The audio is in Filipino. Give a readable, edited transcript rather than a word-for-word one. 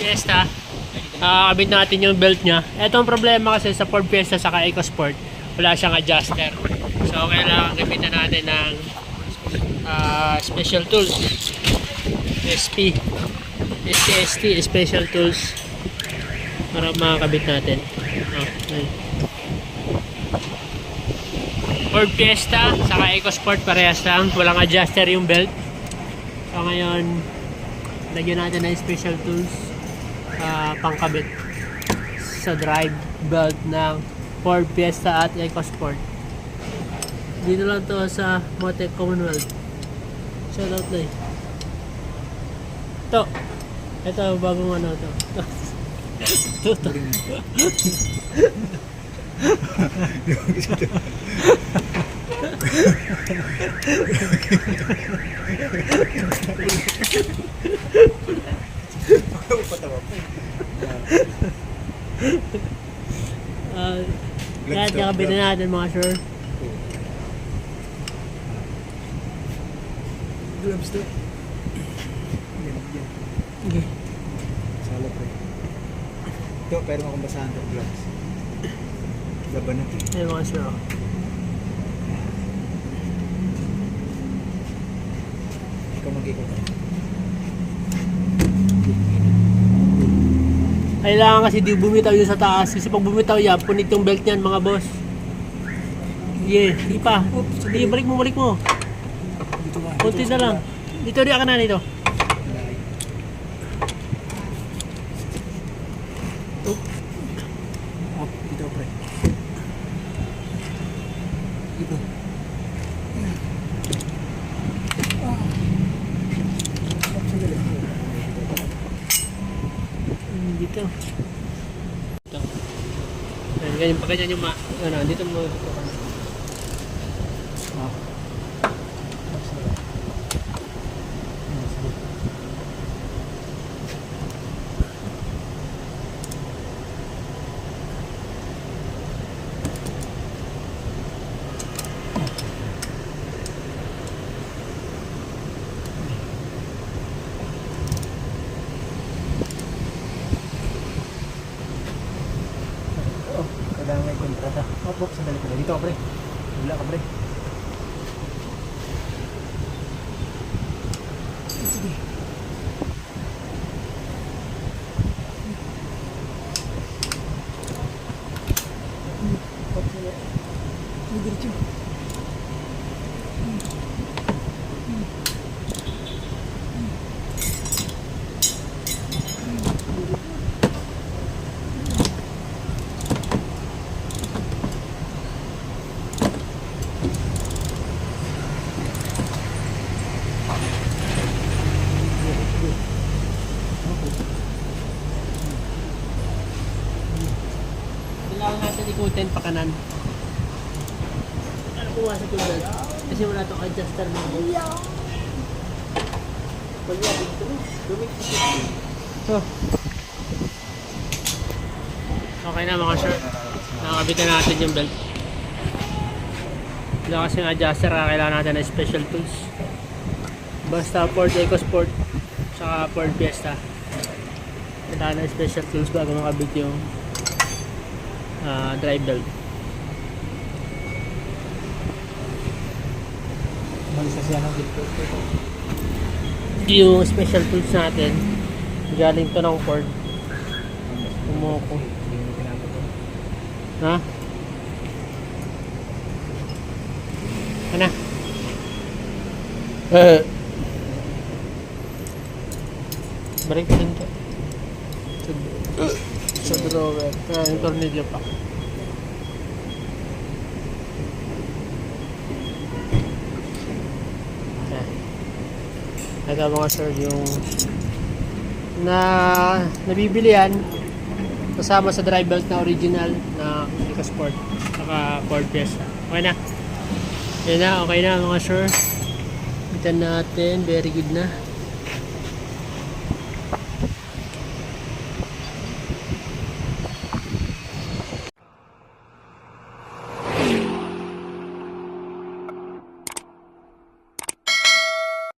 Fiesta. Kabit natin yung belt niya. Ito ang problema kasi sa Ford Fiesta saka EcoSport, wala siyang adjuster. So kailangan gamitan natin ng special tools. ST special tools para makakabit natin. Okay. Ford Fiesta saka EcoSport parehas lang, walang adjuster yung belt. So ngayon lagyan natin ng special tools pangkabit sa drive belt ng Ford Fiesta at EcoSport. Dito lang to sa Motec Commonwealth. Shout out na ito bagong ano to. Ito. Kahit nakabitin natin mga sure. Gloves to. Okay. Sala pre. Ito, pero akong basahan ng gloves. Laban na ito. Ayun mga sure. Ikaw mag-ikot. Kailangan kasi di bumitaw yun sa taas. Kasi pag bumitaw yan, punit yung belt niyan mga boss. Di pa. Di, balik mo. Dito ba? Kunti na lang. Dito rin ka na dito. Dito pre. Dito. Dito. Ganyan pa ganyan yung dito mo. Kailangan may kontrata. Sandali ko. Dito pre. Wala ka pre. Sige. Diretso. Kailangan natin ikutin pa kanan. Ano kuha sa tulad? Kasi wala itong adjuster mo. Okay na mga sir. Nakakabitan natin yung belt. Wala kasing adjuster, kailangan natin ng special tools. Basta Ford EcoSport saka Ford Fiesta, kailangan ng special tools bago makabit yung drive belt. Malisa siya ng dito. Yung special tools natin galing to ng Ford. Umoko. Ha? Ano? Balik ko din to. Sa drawer. Kaya yung tornilyo pa. Ito mga sir, yung nabibili yan kasama sa drive belt na original na EcoSport saka Ford Fiesta. Okay na? Yan na, okay na mga sir. Bitan natin, very good na.